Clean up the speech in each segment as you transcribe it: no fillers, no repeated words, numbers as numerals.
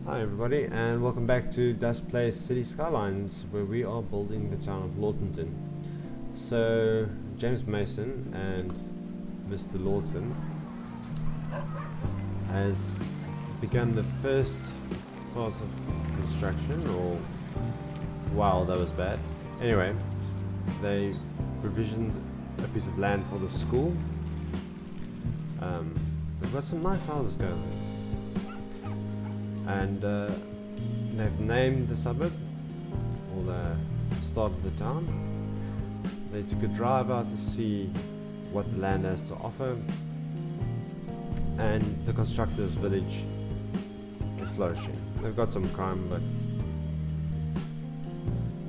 Hi everybody, and welcome back to Dust Play City Skylines, where we are building the town of Lortinton. So, James Mason and Mr. Lawton has begun the first phase of construction, or wow, that was bad. Anyway, they provisioned a piece of land for the school. We've got some nice houses going there. And they've named the suburb, or the start of the town. They took a drive out to see what the land has to offer, and the constructors' village is flourishing. They've got some crime, but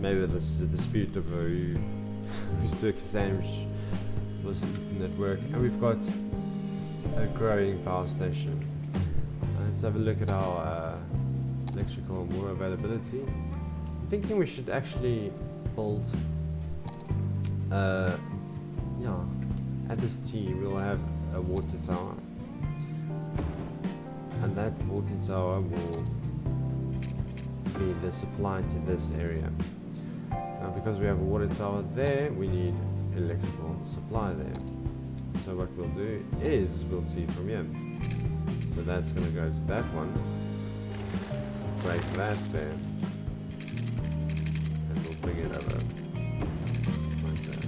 maybe this is a dispute over whose turkey sandwich was eaten at work. And we've got a growing power station. Let's have a look at our electrical and water availability. I'm thinking we should actually build, at this T we'll have a water tower, and that water tower will be the supply to this area. Now, because we have a water tower there, we need electrical supply there. So what we'll do is we'll see from here. So that's going to go to that one, break that there, and we'll bring it over like that.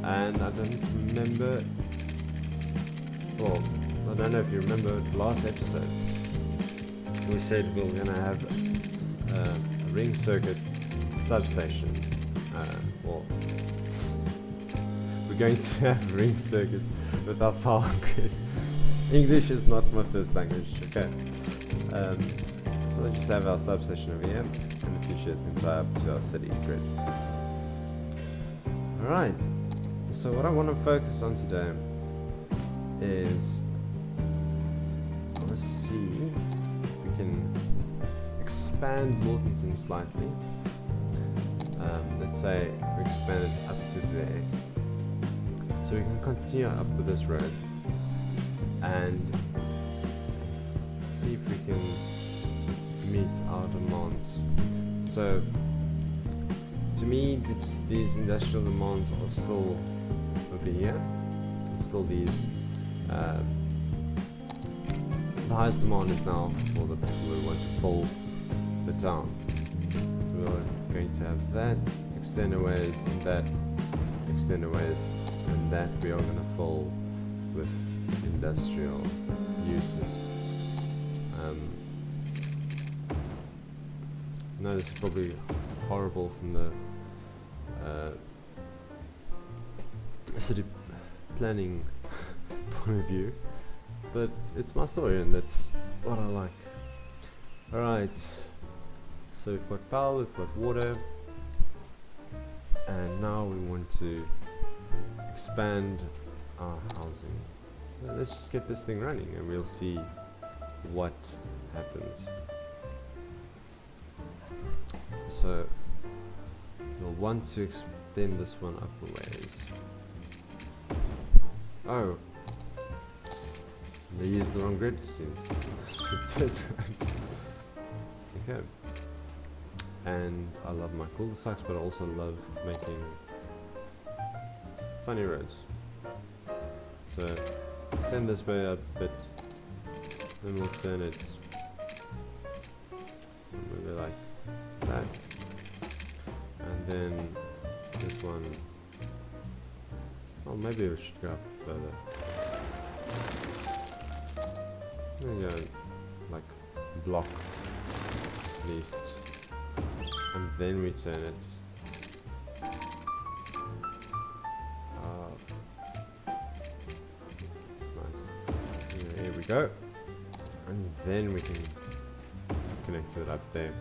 And I don't remember, well, I don't know if you remember the last episode, we said we were going to have a ring circuit substation. Well, we're going to have a ring circuit with our power grid. English is not my first language, okay. So let's just have our substation over here. In the future it can tie up to our city grid. Alright, so what I want to focus on today is, let's see if we can expand Lortinton slightly. Let's say we expand it up to there. So we can continue up with this road and see if we can meet our demands. So to me, these industrial demands are still over here. It's still these. The highest demand is now for the people who want to build the town. So we're going to have that extenderways and that extenderways, and that we are going to fill with industrial uses. No, this is probably horrible from the city planning point of view, but it's my story and that's what I like. Alright, so we've got power, we've got water, and now we want to expand our housing. So let's just get this thing running and we'll see what happens. So we'll want to extend this one up a ways. Oh, they used the wrong grid, it seems. Okay. And I love my cul-de-sacs, but I also love making funny roads. So extend this way a bit, then we'll turn it maybe like that, and then this one, oh, maybe we should go up further. There you go, like block at least, and then we turn it. Here we go, and then we can connect it up there,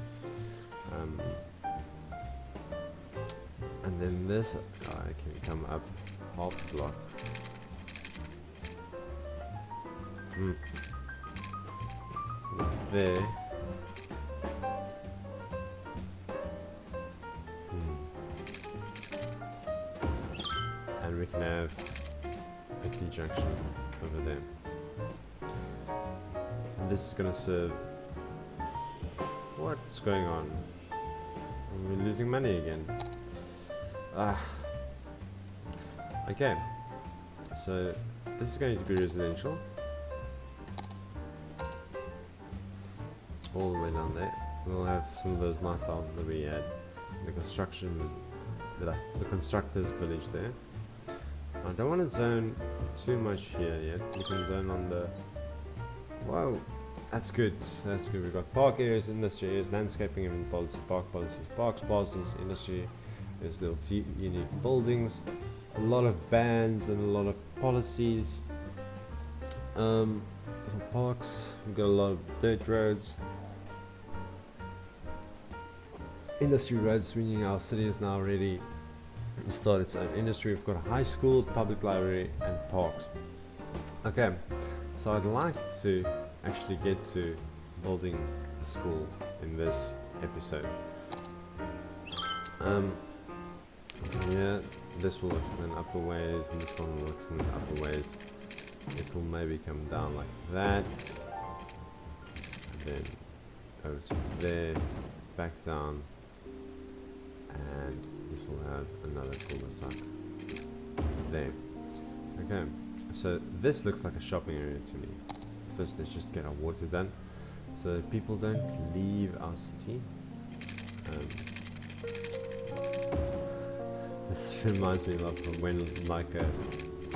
and then this guy can come up half block. There. And we can have a T junction over there. this is going to serve. What's going on? We're losing money again. Okay, so this is going to be residential all the way down there. We'll have some of those nice houses that we had in the the constructors village there. I don't want to zone too much here yet. We can zone on the... Whoa, that's good. That's good. We've got park areas, industry areas, landscaping and policy, park policies, parks, policies, industry. There's little unique buildings, a lot of bans and a lot of policies. Different parks. We've got a lot of dirt roads. Industry roads, meaning our city is now ready to start its own industry. We've got a high school, public library and parks. Okay, so I'd like to actually get to building a school in this episode. Yeah, this will extend upper ways and this one will extend upper ways. It will maybe come down like that, and then over to there, back down, and this will have another cul-de-sac there. Okay, so this looks like a shopping area to me. First, let's just get our water done so that people don't leave our city. This reminds me of when like a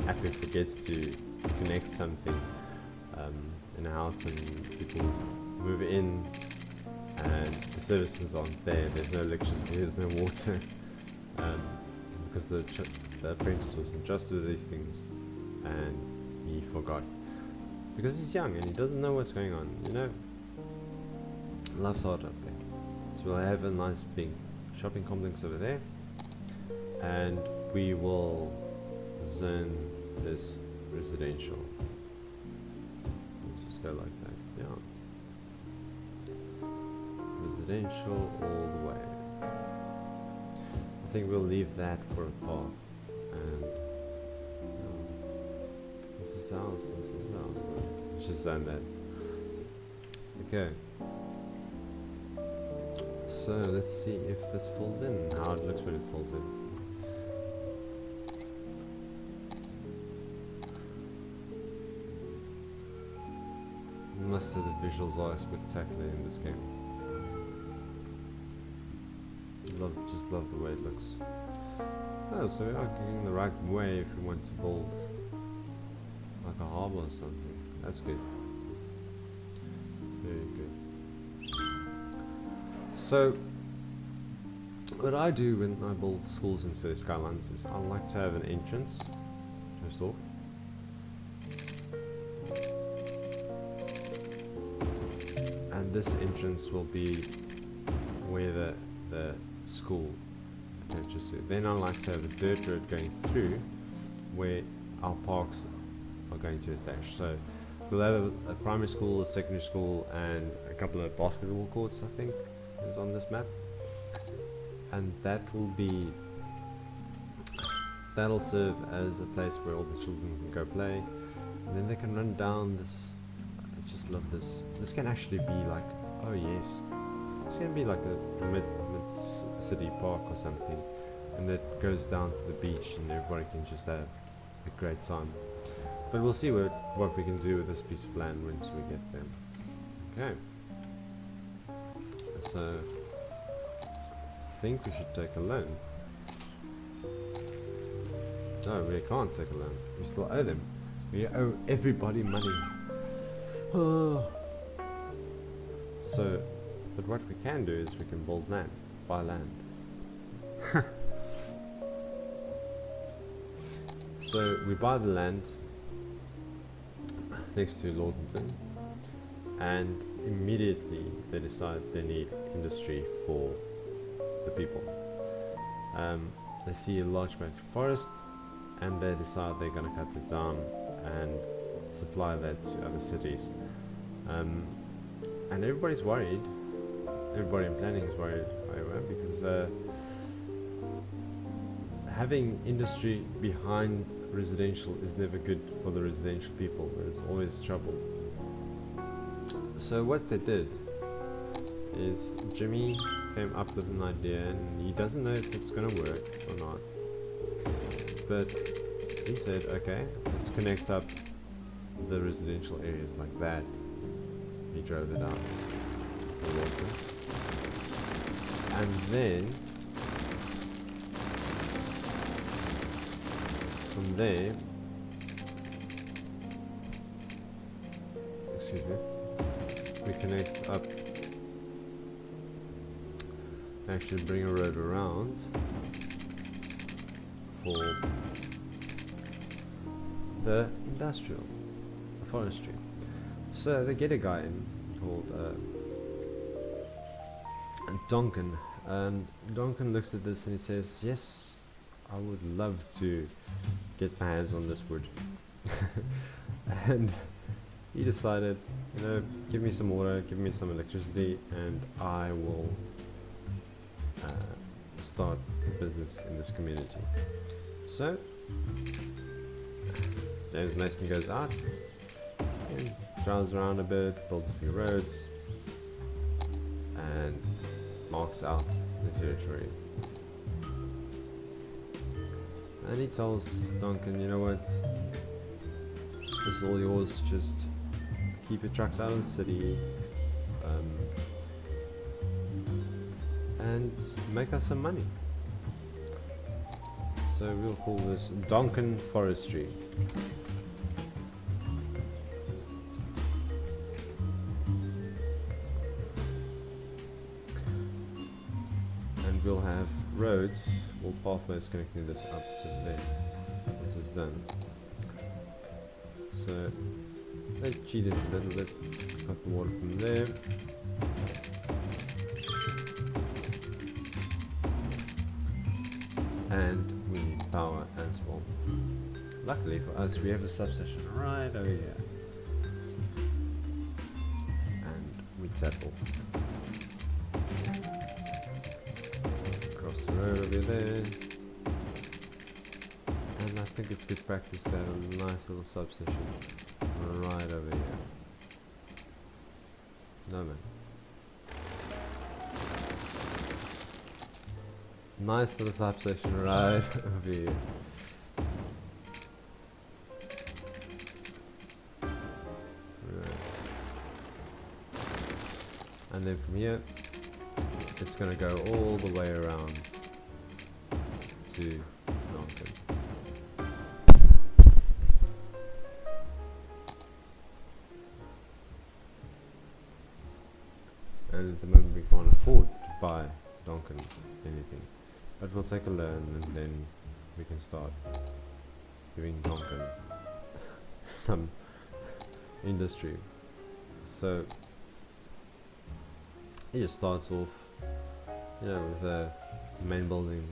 hacker forgets to connect something in a house and people move in and the services aren't there, there's no electricity, there's no water, because the apprentice was entrusted with these things and he forgot. Because he's young and he doesn't know what's going on, you know. Life's hard up there. So we'll have a nice big shopping complex over there, and we will zone this residential. Let's just go like that, yeah. Residential all the way. I think we'll leave that for a path, and this is ours, this is ours. Let's just zone that. Okay. So let's see if this falls in, how it looks when it falls in. Most of the visuals are spectacular in this game. Just love the way it looks. Oh, so we are going the right way if we want to build like a harbour or something. That's good. Very good. So, what I do when I build schools in City Skylines is I like to have an entrance, first off. And this entrance will be where the school attaches to. Then I like to have a dirt road going through where our parks are going to attach. So we'll have a primary school, a secondary school, and a couple of basketball courts, I think, is on this map. And that'll serve as a place where all the children can go play. And then they can run down this. I just love this. This can actually be like, oh yes, it's going to be like a mid-city park or something, and it goes down to the beach and everybody can just have a great time. But we'll see what we can do with this piece of land once we get there. Okay. So, I think we should take a loan. No, we can't take a loan. We still owe them. We owe everybody money. So, but what we can do is we can build land, buy land. So we buy the land next to Lortinton, and immediately they decide they need industry for the people. They see a large patch of forest, and they decide they're going to cut it down and supply that to other cities. And everybody's worried. Everybody in planning is worried, however, because having industry behind residential is never good for the residential people. There's always trouble. So what they did is Jimmy came up with an idea, and he doesn't know if it's gonna work or not, but he said, okay, let's connect up the residential areas like that. He drove it out the water, and then from there, excuse me, we connect up, actually bring a road around for the industrial forestry. So they get a guy in called Donkin, and Donkin looks at this and he says, yes, I would love to get my hands on this wood. And he decided, you know, give me some water, give me some electricity, and I will start a business in this community. So James Mason goes out and drives around a bit, builds a few roads, and marks out the territory. And he tells Duncan, you know what, this is all yours, just keep your trucks out of the city, and make us some money. So we'll call this Donkin Forestry. And we'll have roads or pathways connecting this up to there. This is done. So they cheated a little bit, got the water from there. And we need power as well. Luckily for us, we have a substation right over here. And we tap off. Cross the road over there. And I think it's good practice to have a nice little substation right over here. No man. Nice little substation right over here. Right. And then from here, it's going to go all the way around to Donkin. And at the moment we can't afford to buy Donkin anything. But we'll take a loan and then we can start giving Donkin some industry. So it just starts off, you know, with a main building,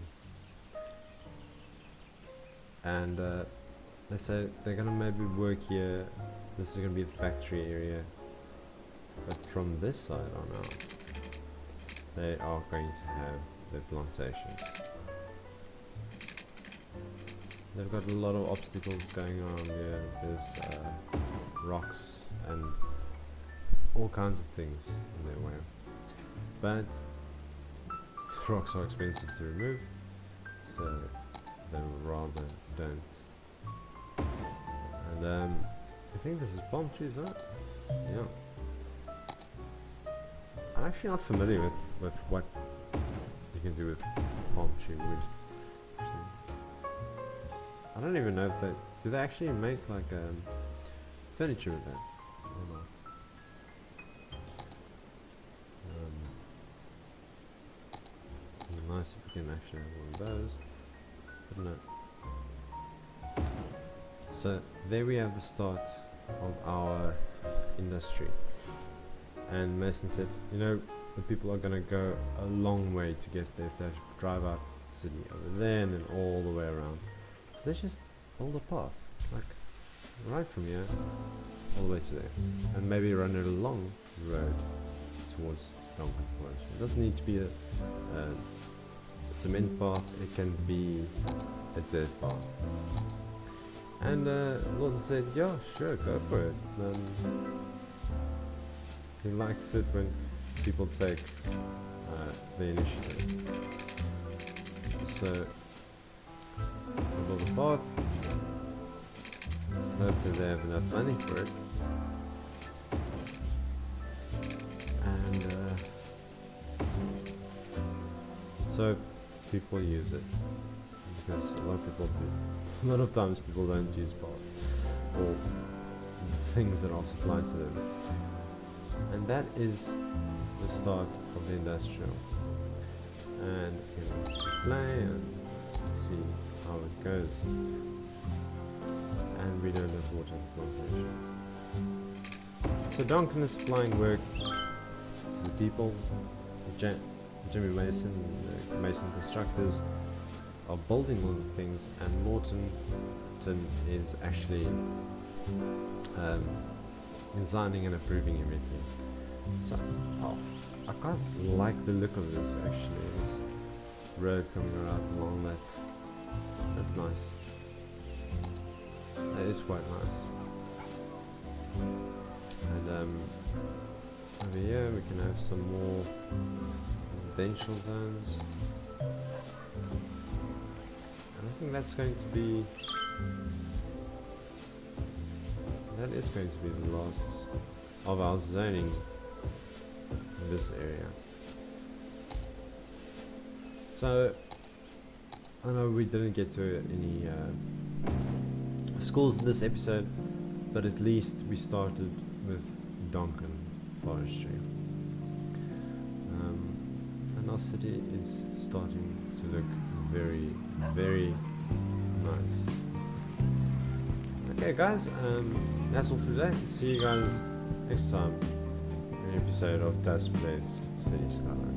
and they say they're gonna maybe work here. This is gonna be the factory area, but from this side on out, they are going to have their plantations. They've got a lot of obstacles going on here. There's rocks and all kinds of things in their way, but rocks are expensive to remove, so they rather don't. And I think this is palm trees, right? Yeah. I'm actually not familiar with what you can do with palm tree wood. I don't even know if do they actually make like furniture with that or not. Nice if we can actually have one of those, but no. So there we have the start of our industry. And Mason said, you know, the people are going to go a long way to get there if they drive out the city over there and then all the way around. So let's just build a path, like right from here all the way to there, and maybe run it along the road towards Donkin Forest. It doesn't need to be a cement path, it can be a dirt path. And Lortinton said, yeah, sure, go for it. He likes it when people take the initiative. So, we'll build a path. Hopefully they have enough money for it. And so people use it. Because a lot of times people don't use paths or things that are supplied to them. And that is the start of the industrial. And we can play and see how it goes. And we don't have water plantations. So Donkin is supplying work to the people. Jimmy Mason, the Mason constructors, are building all the things, and Lortinton is actually designing and approving everything. So I quite like the look of this actually. This road coming around along that. That's nice. That is quite nice. And over here we can have some more residential zones. And I think that's going to be... that is going to be the last of our zoning in this area. So I know we didn't get to any schools in this episode, but at least we started with Donkin Forestry. And our city is starting to look very, very nice. Okay guys, that's all for today. See you guys next time in an episode of Das Plays City Skylines.